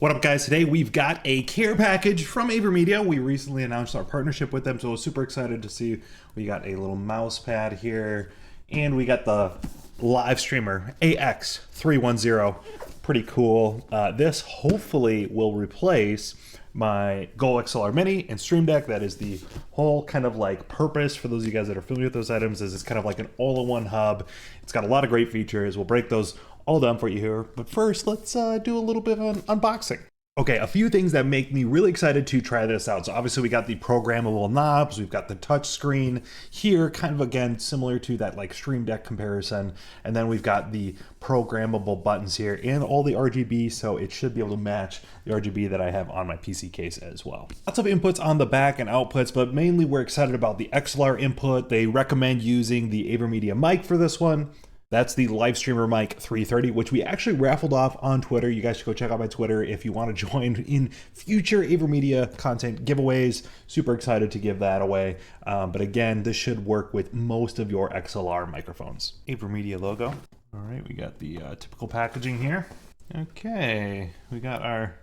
What up, guys? Today we've got a care package from AVermedia. We recently announced our partnership with them, so I was super excited to see. We got a little mouse pad here, and we got the live streamer AX310. Pretty cool. This hopefully will replace my Go XLR Mini and Stream Deck. That is the whole kind of like purpose for those of you guys that are familiar with those items. Is it's kind of like an all-in-one hub. It's got a lot of great features. We'll break those all done for you here. But first, let's do a little bit of an unboxing. Okay, a few things that make me really excited to try this out. So obviously we got the programmable knobs, we've got the touch screen here, kind of again, similar to that like Stream Deck comparison. And then we've got the programmable buttons here and all the RGB, so it should be able to match the RGB that I have on my PC case as well. Lots of inputs on the back and outputs, but mainly we're excited about the XLR input. They recommend using the AVermedia mic for this one. That's the live streamer mic 330, which we actually raffled off on Twitter. You guys should go check out my Twitter if you want to join in future AVermedia content giveaways. Super excited to give that away. But again, this should work with most of your XLR microphones. AVermedia logo. All right, we got the typical packaging here. Okay, we got our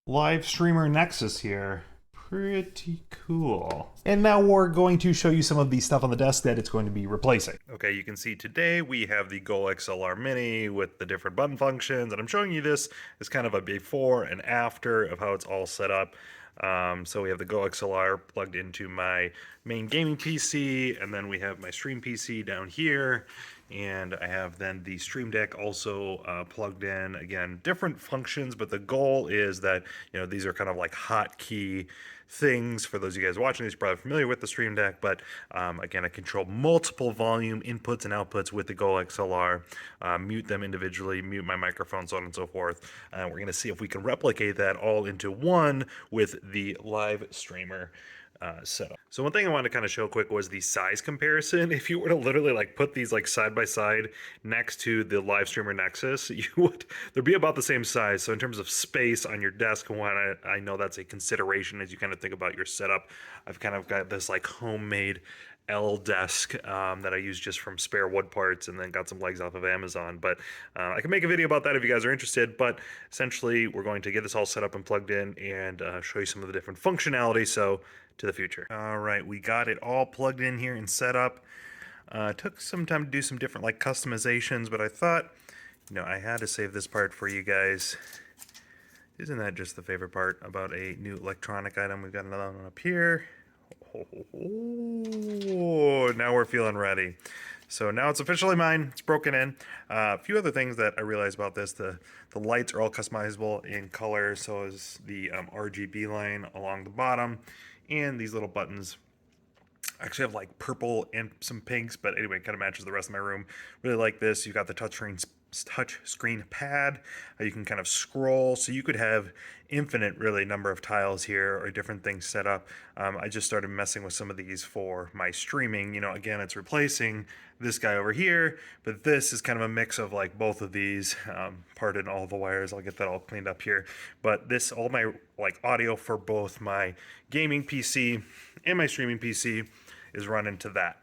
live streamer Nexus here. Pretty cool. And now we're going to show you some of the stuff on the desk that it's going to be replacing. Okay, you can see today we have the Go XLR Mini with the different button functions, and I'm showing you this as kind of a before and after of how it's all set up. So we have the Go XLR plugged into my main gaming PC, and then we have my stream PC down here, and I have then the Stream Deck also plugged in. Again, different functions, but the goal is that, you know, these are kind of like hotkey things. For those of you guys watching this, you're probably familiar with the Stream Deck, but again, I control multiple volume inputs and outputs with the Go XLR, mute them individually, mute my microphone, so on and so forth. We're going to see if we can replicate that all into one with the live streamer setup. So one thing I wanted to kind of show quick was the size comparison. If you were to literally like put these like side by side next to the live streamer Nexus, they'd be about the same size. So in terms of space on your desk, I know that's a consideration as you kind of think about your setup. I've kind of got this like homemade L desk that I use just from spare wood parts, and then got some legs off of Amazon. But I can make a video about that if you guys are interested. But essentially, we're going to get this all set up and plugged in and show you some of the different functionality. So to the future. All right, we got it all plugged in here and set up. Took some time to do some different like customizations, but I thought, you know, I had to save this part for you guys. Isn't that just the favorite part about a new electronic item? We've got another one up here. Oh, now we're feeling ready. So now it's officially mine. It's broken in. A few other things that I realized about this: the lights are all customizable in color. So is the RGB line along the bottom, and these little buttons actually have like purple and some pinks. But anyway, it kind of matches the rest of my room. Really like this. You got the touch screen pad. You can kind of scroll, so you could have infinite really number of tiles here or different things set up. I just started messing with some of these for my streaming. You know, again, it's replacing this guy over here, but this is kind of a mix of like both of these. Pardon all the wires, I'll get that all cleaned up here. But this, all my like audio for both my gaming PC and my streaming PC is run into that.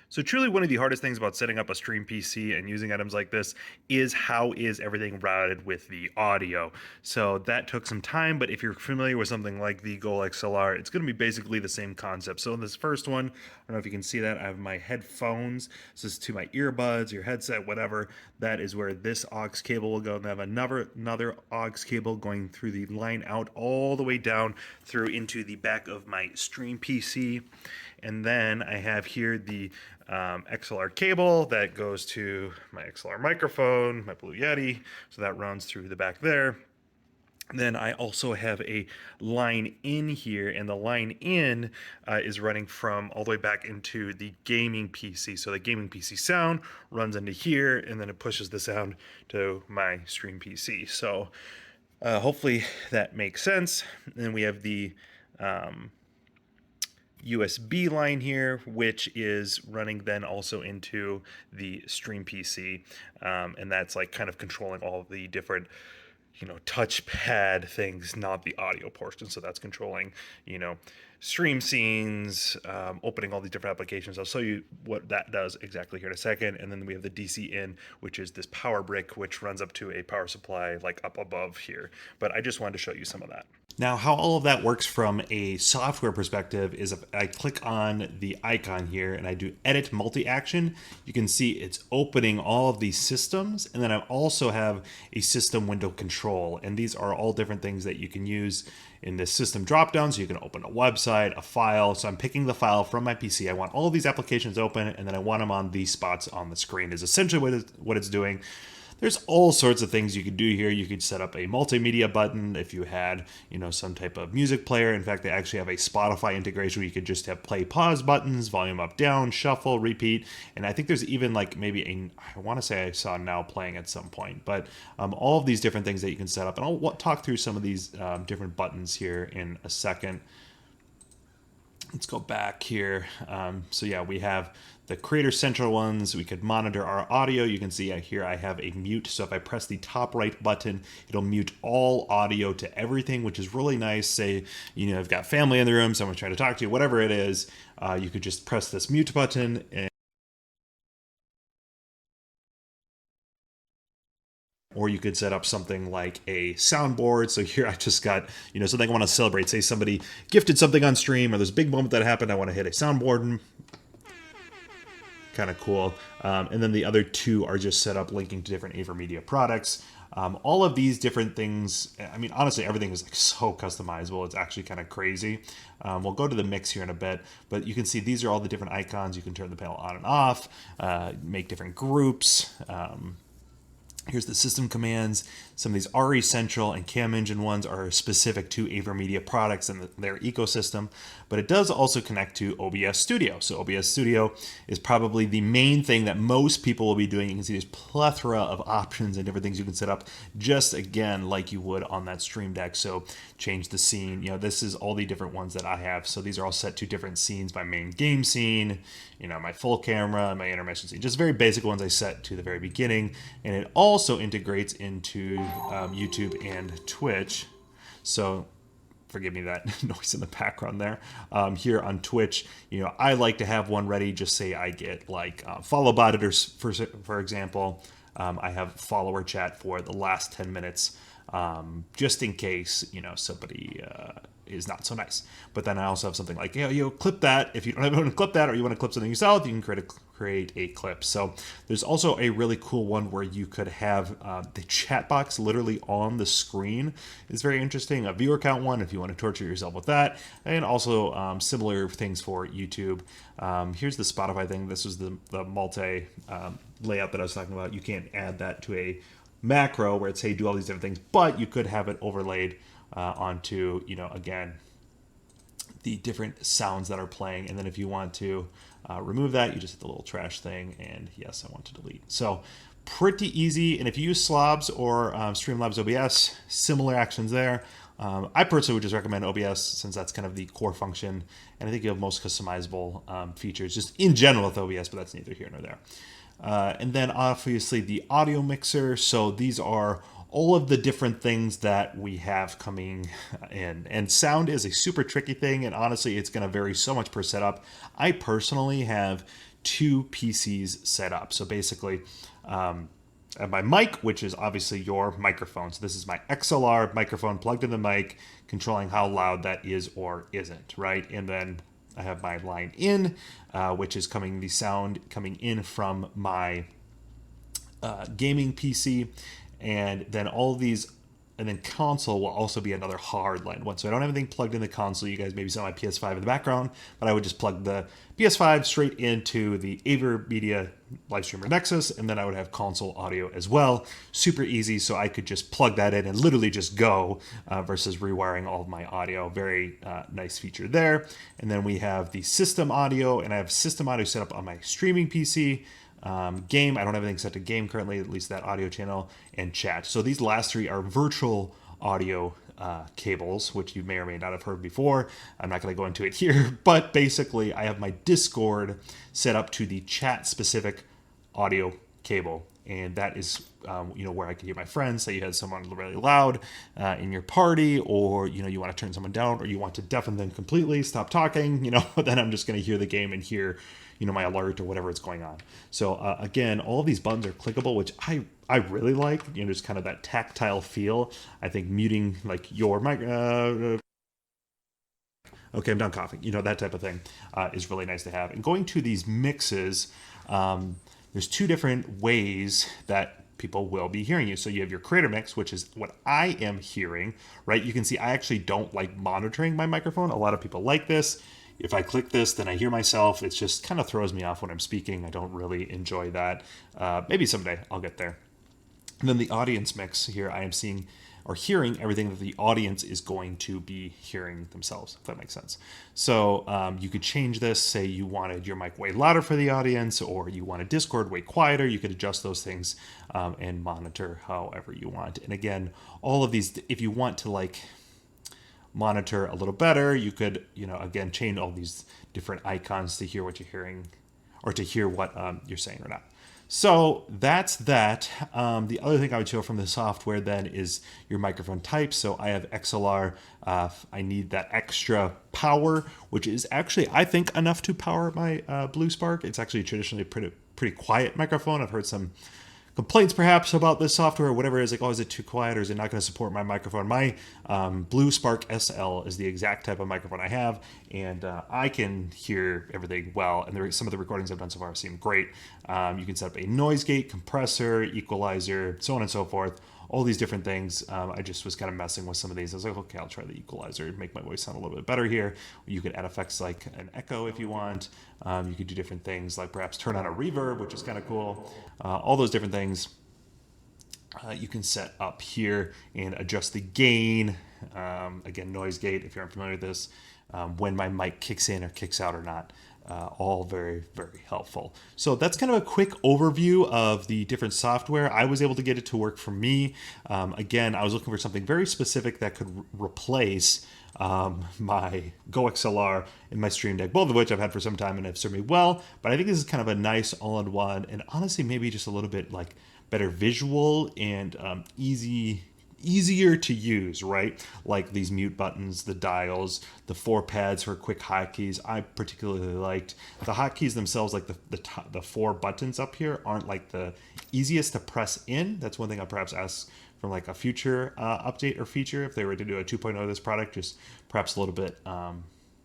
So truly one of the hardest things about setting up a stream PC and using items like this is how is everything routed with the audio. So that took some time, but if you're familiar with something like the Go XLR, it's going to be basically the same concept. So in this first one, I don't know if you can see that, I have my headphones. This is to my earbuds, your headset, whatever. That is where this aux cable will go. And I have another aux cable going through the line out all the way down through into the back of my stream PC. And then I have here the XLR cable that goes to my XLR microphone, my Blue Yeti, so that runs through the back there. Then I also have a line in here, and the line in is running from all the way back into the gaming PC. So the gaming PC sound runs into here, and then it pushes the sound to my stream PC. So hopefully that makes sense. And then we have the USB line here, which is running then also into the stream PC, and that's like kind of controlling all of the different touchpad things, not the audio portion. So that's controlling, stream scenes, opening all these different applications. I'll show you what that does exactly here in a second. And then we have the DC in, which is this power brick, which runs up to a power supply like up above here. But I just wanted to show you some of that. Now, how all of that works from a software perspective is if I click on the icon here and I do edit multi-action, you can see it's opening all of these systems. And then I also have a system window control. And these are all different things that you can use in this system dropdown. So you can open a website, a file. So I'm picking the file from my PC. I want all of these applications open, and then I want them on these spots on the screen is essentially what it's doing. There's all sorts of things you could do here. You could set up a multimedia button if you had, some type of music player. In fact, they actually have a Spotify integration where you could just have play, pause buttons, volume up, down, shuffle, repeat. And I think there's even like maybe I want to say I saw now playing at some point, but all of these different things that you can set up. And I'll talk through some of these different buttons here in a second. Let's go back here. So yeah, we have the Creator Central ones. We could monitor our audio. You can see here I have a mute. So if I press the top right button, it'll mute all audio to everything, which is really nice. Say, I've got family in the room, someone's trying to talk to you, whatever it is, you could just press this mute button or you could set up something like a soundboard. So here I just got, something I want to celebrate. Say somebody gifted something on stream or there's a big moment that happened. I want to hit a soundboard. Kind of cool. And then the other two are just set up linking to different AVermedia products. All of these different things, honestly, everything is like so customizable. It's actually kind of crazy. We'll go to the mix here in a bit, but you can see these are all the different icons. You can turn the panel on and off, make different groups. Here's the system commands. Some of these RE Central and Cam Engine ones are specific to AVermedia products and their ecosystem, but it does also connect to OBS Studio. So OBS Studio is probably the main thing that most people will be doing. You can see there's plethora of options and different things you can set up just again like you would on that Stream Deck. So change the scene. This is all the different ones that I have. So these are all set to different scenes. My main game scene, my full camera, my intermission scene. Just very basic ones I set to the very beginning. And it also integrates into YouTube and Twitch. So forgive me that noise in the background there. Here on Twitch, I like to have one ready. Just say I get like follow bot editors, for example. I have follower chat for the last 10 minutes, just in case, somebody is not so nice. But then I also have something like, clip that. If you don't want to clip that or you want to clip something yourself, you can create a clip. So there's also a really cool one where you could have the chat box literally on the screen. It's very interesting. A viewer count one if you want to torture yourself with that. And also similar things for YouTube. Here's the Spotify thing. This was the multi layout that I was talking about. You can't add that to a macro where it's, hey, do all these different things, but you could have it overlaid onto, again, the different sounds that are playing. And then if you want to remove that, you just hit the little trash thing. And yes, I want to delete. So pretty easy. And if you use Slobs or Streamlabs OBS, similar actions there. I personally would just recommend OBS since that's kind of the core function. And I think you have most customizable features just in general with OBS, but that's neither here nor there. And then obviously the audio mixer. So these are all of the different things that we have coming in. And sound is a super tricky thing. And honestly, it's going to vary so much per setup. I personally have 2 PCs set up. So basically, I have my mic, which is obviously your microphone. So this is my XLR microphone plugged in the mic, controlling how loud that is or isn't, right? And then I have my line in, which is the sound coming in from my gaming PC. And then all these, and then console will also be another hardline one. So I don't have anything plugged in the console. You guys maybe saw my PS5 in the background, but I would just plug the PS5 straight into the AVermedia live streamer Nexus, and then I would have console audio as well. Super easy, so I could just plug that in and literally just go versus rewiring all of my audio. Very nice feature there. And then we have the system audio, and I have system audio set up on my streaming PC. Game, I don't have anything set to game currently, at least that audio channel, and chat. So these last 3 are virtual audio cables, which you may or may not have heard before. I'm not going to go into it here, but basically I have my Discord set up to the chat specific audio cable. and that is where I can hear my friends. Say you had someone really loud in your party, or you want to turn someone down, or you want to deafen them completely, stop talking. Then I'm just going to hear the game and hear my alert or whatever is going on. So again, all of these buttons are clickable, which I really like. Just kind of that tactile feel. I think muting like your mic. Okay, I'm done coughing. That type of thing is really nice to have. And going to these mixes, there's two different ways that people will be hearing you. So you have your creator mix, which is what I am hearing, right? You can see I actually don't like monitoring my microphone. A lot of people like this. If I click this, then I hear myself. It just kind of throws me off when I'm speaking. I don't really enjoy that. Maybe someday I'll get there. And then the audience mix here, I am seeing or hearing everything that the audience is going to be hearing themselves, if that makes sense. So you could change this, say you wanted your mic way louder for the audience, or you wanted Discord way quieter. You could adjust those things and monitor however you want. And again, all of these, if you want to monitor a little better, you could, again, change all these different icons to hear what you're hearing or to hear what you're saying or not. So that's that. The other thing I would show from the software then is your microphone type. So I have XLR. I need that extra power, which is actually, I think, enough to power my Blue Spark. It's actually traditionally a pretty quiet microphone. I've heard some complaints perhaps about this software or whatever. Is like, oh, is it too quiet, or is it not going to support my microphone? My Blue Spark SL is the exact type of microphone I have, and I can hear everything well. And some of the recordings I've done so far seem great. You can set up a noise gate, compressor, equalizer, so on and so forth. All these different things. I just was kind of messing with some of these. I was like, okay, I'll try the equalizer and make my voice sound a little bit better here. You could add effects like an echo if you want. You could do different things like perhaps turn on a reverb, which is kind of cool. All those different things you can set up here and adjust the gain. Again, noise gate, if you're unfamiliar with this, when my mic kicks in or kicks out or not. All very, very helpful. So that's kind of a quick overview of the different software. I was able to get it to work for me. Again, I was looking for something very specific that could replace my Go XLR and my Stream Deck, both of which I've had for some time and have served me well. But I think this is kind of a nice all-in-one, and honestly, maybe just a little bit better visual and easier to use, right? Like these mute buttons, the dials, the 4 pads for quick hotkeys. I particularly liked the hotkeys themselves, like the 4 buttons up here aren't the easiest to press in. That's one thing I perhaps ask from a future update or feature if they were to do a 2.0 of this product, just perhaps a little bit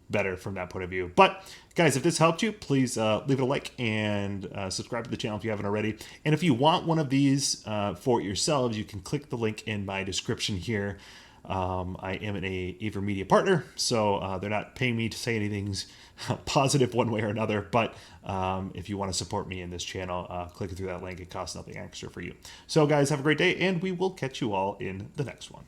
better from that point of view. But guys, if this helped you, please leave it a like and subscribe to the channel if you haven't already. And if you want one of these for yourselves, you can click the link in my description here. I am an AVermedia partner, so they're not paying me to say anything positive one way or another. But if you want to support me in this channel, click through that link. It costs nothing extra for you. So guys, have a great day, and we will catch you all in the next one.